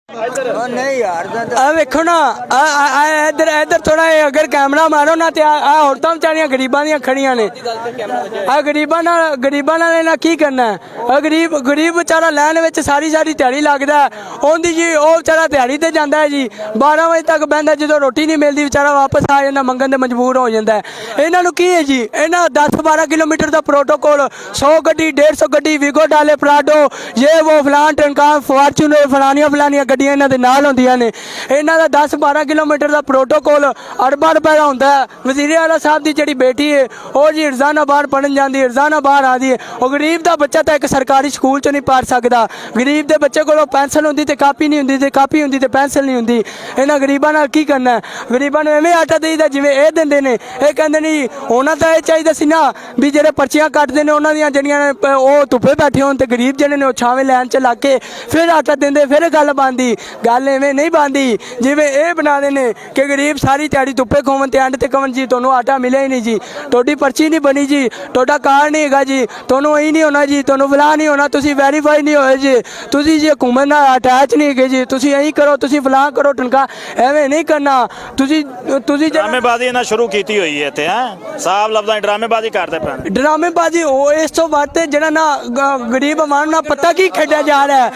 नहीं यार वेखो ना इधर इधर थोड़ा अगर कैमरा मारो ना तो औरतां बेचारियां गरीबां दियां खड़ियां ने गरीबां नाल इन्हां की करना है। गरीब बेचारा लैन विच सारी सारी दिहाड़ी लगदा ओंदी जी, वो बेचारा दिहाड़ी ते जांदा है जी, 12 बजे तक बहिंदा, जो रोटी नहीं मिलती बेचारा वापस आ जांदा, मंगन ते मजबूर हो जांदा है। इन्हां नूं की है जी, इन्हां 10-12 किलोमीटर का प्रोटोकॉल, 100 गड्डी 150 गड्डी विगो डाले पराडो ये वो फलान टनका फॉर्चूनर फलानियां गड्डियां इन्हां दे नाल होंदियां ने। इन्हां दा 10-12 किलोमीटर का प्रोटोकॉल अरबां रुपए दा हुंदा है। वज़ीर आला साहब दी जिहड़ी बेटी है वो जी रोज़ाना बाहर पढ़न जांदी है, रोज़ाना बाहर आती है। वो गरीब दा बच्चा तो एक सरकारी स्कूल च नहीं पढ़ सकदा। गरीब दे बच्चे कोलों पेंसिल हुंदी ते कापी नहीं हुंदी, ते कापी हुंदी ते पेंसिल नहीं हुंदी। इन्हां गरीबां नाल की करना है? गरीबां नूं एवें आटा देईदा जिवें इह दिंदे ने। इह कहंदे नहीं होना तां इह चाहीदा सी ना भी जिहड़े पर्चियां कटदे ने उन्हां दियां जिहड़ियां ओह धुप्पे बैठे होण ते गरीब जिहड़े ने ओह छावें लैन च लग के फिर आटा दिंदे, फिर गल बनदी। गल एवें नहीं बनदी जिवें इह बना दे ने कि गरीब सारी दिहाड़ी धुप्पे खोवन ते एंड ते कवन जी तुहानूं आटा मिले ही नहीं जी, तुहाडी पर्ची नहीं बनी जी, तुहाडा कार्ड नहीं हैगा जी, तुहानूं अहीं नहीं होना जी, तुहानूं फलां नहीं होना, तुसीं वैरीफाई नहीं होए जी, तुसीं जी हुकूमत नाल अटैच नहीं हैगे जी, तुसीं अहीं करो, तुसीं फलां करो टनका। एवें नहीं करना। तुसीं ड्रामेबाजी इन्हां शुरू कीती होई है इत्थे हैं साफ लफ्ज़ां ड्रामेबाजी करदे पए। ड्रामेबाजी इस तो वध जिहड़ा ना गरीब अवाम ना पता की खेडिया जा रहा है।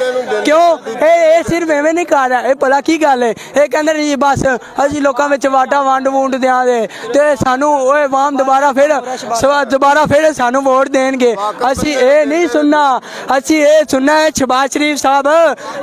क्यों ये सिर्फ एवें नहीं कर रहा, ये भला की गल है। ये कहंदे नहीं बस असीं लोकां विच वाटा वंड वूंड दिआंगे ते सानूं ओए अवाम दोबारा फिर सानूं वोट देणगे। असीं ये नहीं सुनना, असीं ये सुनना है शहबाज शरीफ साहब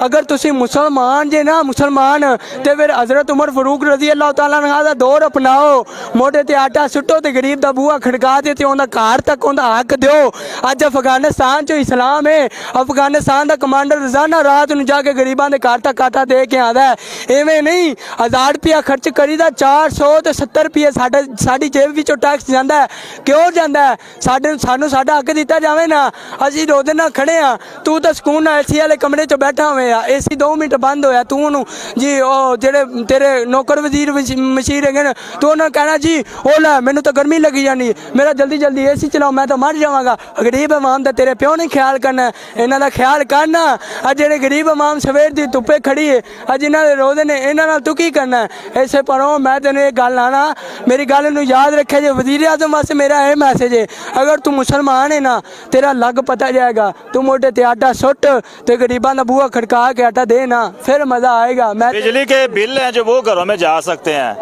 अगर तुसीं मुसलमान जे ना मुसलमान ते फिर हज़रत उमर फारूक रज़ी अल्लाह तआला अन्हु दा दौर अपनाओ, मोढे ते आटा सुट्टो ते गरीब दा बूहा खड़का दे ते उहदा घर तक उहदा हक दिओ। अज अफगानिस्तान च इस्लाम है, अफगानिस्तान दा कमांडर रोज़ाना रात नूं जाके गरीबां दे घर तक आटा दे के आंदा है। इवें नहीं 1000 रुपया खर्च करीदा, 400 ते 70 रुपये साडी जेब विचों टैक्स जांदा है। क्यों जांदा है? सानूं साडा हक दिता जावे ना। असीं रोज़ ना खड़े हाँ, तू तो सकून नाल एसी वाले कमरे च बैठा होवे आ, एसी 2 मिनट बंद होया तू उहनूं जी ओ जेहड़े तेरे नौकर वजीर मशीर हैगे तू उन्होंने कहना जी ओ लै मैनूं तो गर्मी लगी जानी, मेरा जल्दी जल्दी एसी चलाओ मैं तो मर जावांगा। गरीब अवाम दा तेरे प्यो ने ख्याल करना, इन्हां दा ख्याल करना। अज जेहड़े गरीब अवाम सवेर दी धुप्पे खड़ी है, अज इन्हां दे रोज़ ने, इन्हां नाल तू की करना है? इसे परों मैं तैनूं ये गल आना, मेरी गल नूं याद रखे जे। वज़ीर आज़म वास्ते मेरा ये मैसेज है, अगर तू मुसलमान है ना तेरा लग पता जाएगा, तू मोटे ते आटा सुट ते गरीबां दा बूहा खड़का के आटा दे ना, फिर मज़ा आएगा। मैं बिजली के बिल हैं जो वो घरों में जा सकते हैं,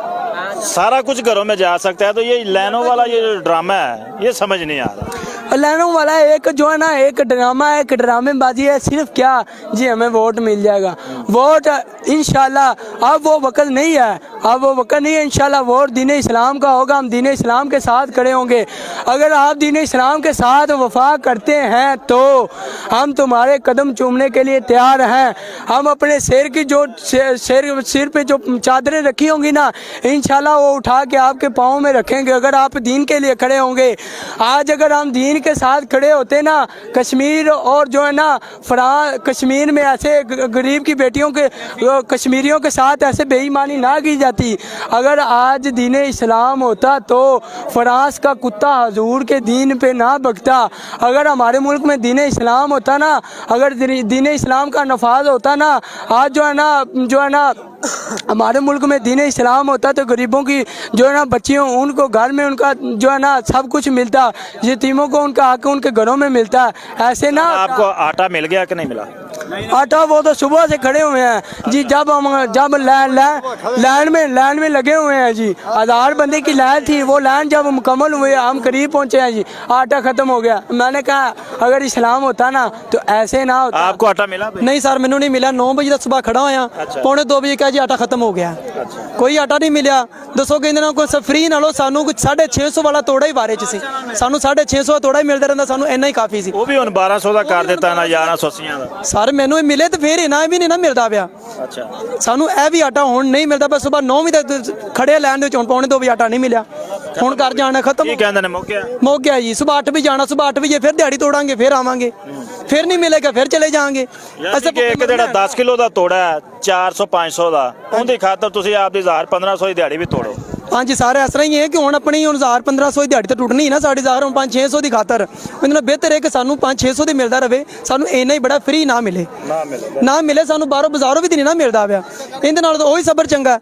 सारा कुछ घरों में जा सकता है, तो ये लाइनों वाला ये जो ड्रामा है ये समझ नहीं आ रहा। लाइनों वाला एक जो है ना एक ड्रामा है, एक ड्रामेबाजी है। सिर्फ क्या जी हमें वोट मिल जाएगा, वोट इंशाल्लाह अब वो वक्त नहीं है, अब वो वक्त नहीं है। इंशाल्लाह वोट दीन इस्लाम का होगा, हम दीन इस्लाम के साथ खड़े होंगे। अगर आप दीन इस्लाम के साथ वफा करते हैं तो हम तुम्हारे कदम चूमने के लिए तैयार हैं। हम अपने सिर की जो सिर पे जो चादरें रखी होंगी ना इंशाल्लाह वो उठा के आपके पाँव में रखेंगे, अगर आप दीन के लिए खड़े होंगे। आज अगर हम दीन के साथ खड़े होते ना, कश्मीर और जो है ना कश्मीर में ऐसे गरीब की बेटियों के कश्मीरियों के साथ ऐसे बेईमानी ना की जाती। अगर आज दीन इस्लाम होता तो फ्रांस का कुत्ता हजूर के दीन पे ना भगता। अगर हमारे मुल्क में दीन इस्लाम होता ना, अगर दीन इस्लाम का नफाज होता ना, आज जो है ना हमारे मुल्क में दीन इस्लाम होता तो गरीबों की जो है ना बच्चियों उनको घर में उनका जो है ना सब कुछ मिलता, यतीमों को उनका हक उनके घरों में मिलता। ऐसे ना आपको आटा मिल गया कि नहीं मिला? आटा वो तो सुबह से खड़े हुए हैं जी, जब लाइन में लगे हुए हैं जी। 1000 बंदे की लाइन थी, वो लाइन जब मुकम्मल हुई हम करीब पहुंचे हैं जी, आटा खत्म हो गया। मैंने कहा अगर इस्लाम होता ना तो ऐसे ना होता। आपको आटा मिला? नहीं सर मैनू नहीं मिला। 9 बजे सुबह खड़ा होया, पौने 2 बजे कहा जी आटा खत्म हो गया। कोई आटा नहीं मिला। दसो कहते ना कोई फ्री नालों सानू कुछ 650 वाला तोड़ा ही बारे च सी, सानू 650 तोड़ा ही मिलता रहता, सानू इन्ना ही काफ़ी सी। वो भी हुण 1200 का कर दिता ना, 1180 का। सर मैनू मिले तो फिर इना भी नहीं ना मिलता पाया। अच्छा सानू ए भी आटा हुण नहीं मिलता पिया। सुबह 9 बजे तक खड़े लैन दे हुण पौने 2 बजे आटा नहीं मिलिया। हुण घर जाना खत्म की कहंदे ने मुक गया जी। सुबह 8 बजे जाना, सुबह 8 बजे फिर दिहाड़ी तोड़ांगे, फिर आवांगे, फिर नहीं मिलेगा फिर चले जाएंगे। एक ਜਿਹੜਾ 10 किलो ਦਾ ਤੋੜਾ ਹੈ 400-500 ਦਾ, ਉਹਦੀ ਖਾਤਰ ਤੁਸੀਂ ਆਪਦੀ 1000-1500 ਦੀ ਦਿਹਾੜੀ ਵੀ ਤੋੜੋ। ਹਾਂਜੀ ਸਾਰੇ ਇਸ ਤਰ੍ਹਾਂ ਹੀ ਹੈ ਕਿ ਹੁਣ ਆਪਣੀ 1000-1500 ਦੀ ਦਿਹਾੜੀ ਤਾਂ ਟੁੱਟਣੀ ਨਾ ਸਾਡੀ ਜ਼ਾਹਰ ਹੁਣ 500-600 ਦੀ ਖਾਤਰ ਇਹਦੇ ਨਾਲ ਬਿਹਤਰ ਹੈ ਕਿ ਸਾਨੂੰ 500-600 ਦੀ ਮਿਲਦਾ ਰਵੇ ਸਾਨੂੰ ਇੰਨਾ ਹੀ ਬੜਾ ਫ੍ਰੀ ਨਾ ਮਿਲੇ ਸਾਨੂੰ ਬਾਹਰੋਂ ਬਾਜ਼ਾਰੋਂ ਵੀ ਤਾਂ ਨਹੀਂ ਨਾ ਮਿਲਦਾ ਪਿਆ ਇਹਦੇ ਨਾਲ ਤਾਂ ਉਹੀ ਸਬਰ ਚੰਗਾ